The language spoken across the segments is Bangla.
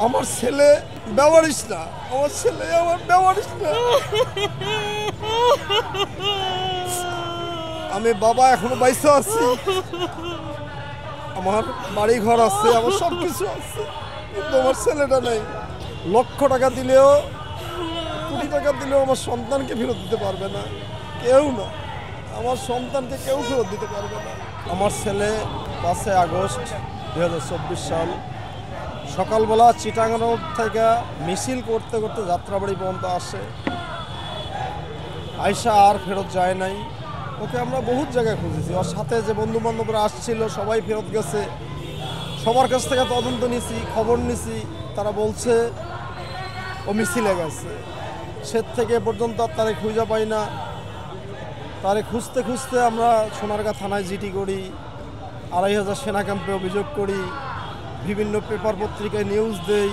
আমার ছেলে ব্যবহারিস না, আমার ছেলে আমার ব্যবহারিস না। আমি বাবা এখনো বাইসা আছি, আমার বাড়ি ঘর আছে, আমার সব কিছু আছে, কিন্তু আমার ছেলেটা নেই। লক্ষ টাকা দিলেও, কোটি টাকা দিলেও আমার সন্তানকে ফেরত দিতে পারবে না, কেউ না। আমার সন্তানকে কেউ ফেরত দিতে পারবে না। আমার ছেলে 5 আগস্ট 2024 সাল সকালবেলা চিটাগাং রোড থেকে মিছিল করতে করতে যাত্রাবাড়ি পর্যন্ত আসে, আয়শা আর ফেরত যায় নাই। ওকে আমরা বহুত জায়গায় খুঁজেছি, ওর সাথে যে বন্ধু বান্ধবরা আসছিল সবাই ফেরত গেছে। সবার কাছ থেকে তদন্ত নিছি, খবর নিছি, তারা বলছে ও মিছিলে গেছে। সে থেকে পর্যন্ত আর তারে খুঁজে পাই না। তারে খুঁজতে খুঁজতে আমরা সোনারগাঁ থানায় জিডি করি, 2500 সেনা ক্যাম্পে অভিযোগ করি, বিভিন্ন পেপার পত্রিকায় নিউজ দেই,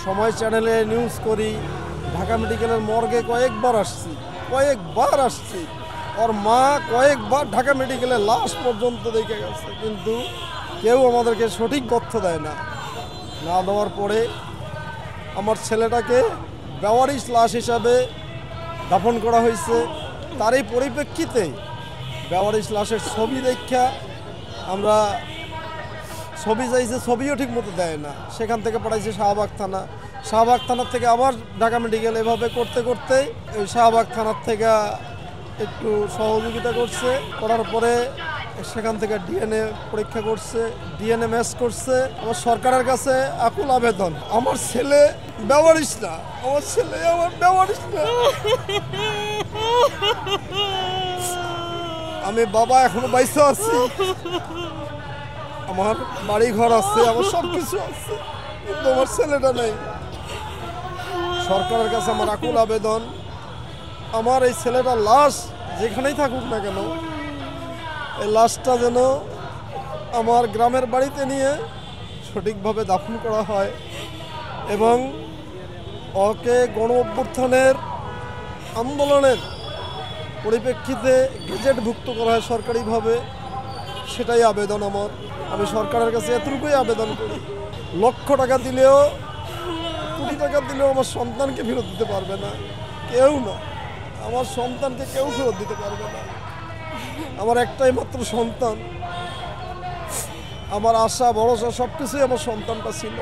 সময় চ্যানেলে নিউজ করি, ঢাকা মেডিকেলের মর্গে কয়েকবার আসছি। ওর মা কয়েকবার ঢাকা মেডিকেলে লাশ পর্যন্ত দেখে গেছে, কিন্তু কেউ আমাদেরকে সঠিক তথ্য দেয় না। না দেওয়ার পরে আমার ছেলেটাকে বেওয়ারিশ লাশ হিসাবে দাফন করা হয়েছে। তার এই পরিপ্রেক্ষিতে বেওয়ারিশ লাশের ছবি দেখা আমরা ছবি চাইছে, ছবিও ঠিক মতো দেয় না। সেখান থেকে পাঠাইছে শাহবাগ থানার থেকে আবার ঢাকা মেডিকেল। এভাবে করতে করতে এই শাহবাগ থানার থেকে একটু সহযোগিতা করার পরে সেখান থেকে ডিএনএ পরীক্ষা করছে, ডিএনএ ম্যাচ করছে। আমার সরকারের কাছে আকুল আবেদন, আমার ছেলে ব্যবহারিস না, আমার ছেলে আমার ব্যবহারিস না। আমি বাবা এখনো বাইসা আছি, আমার বাড়ি ঘর আছে, আমার সব কিছু আছে, কিন্তু আমার ছেলেটা নেই। সরকারের কাছে আমার আকুল আবেদন, আমার এই ছেলেটার লাশ যেখানেই থাকুক না কেন, এই লাশটা যেন আমার গ্রামের বাড়িতে নিয়ে সঠিকভাবে দাফন করা হয় এবং ওকে গণ অভ্যুত্থানের আন্দোলনের পরিপ্রেক্ষিতে গেজেটভুক্ত করা হয় সরকারিভাবে, সেটাই আবেদন আমার। আমি সরকারের কাছে এতটুকুই আবেদন করি, লক্ষ টাকা দিলেও, কোটি টাকা দিলেও আমার সন্তানকে ফেরত দিতে পারবে না, কেউ না। আমার সন্তানকে কেউ ফেরত দিতে পারবে না। আমার একটাই মাত্র সন্তান, আমার আশা ভরসা সব কিছুই আমার সন্তানটা ছিল।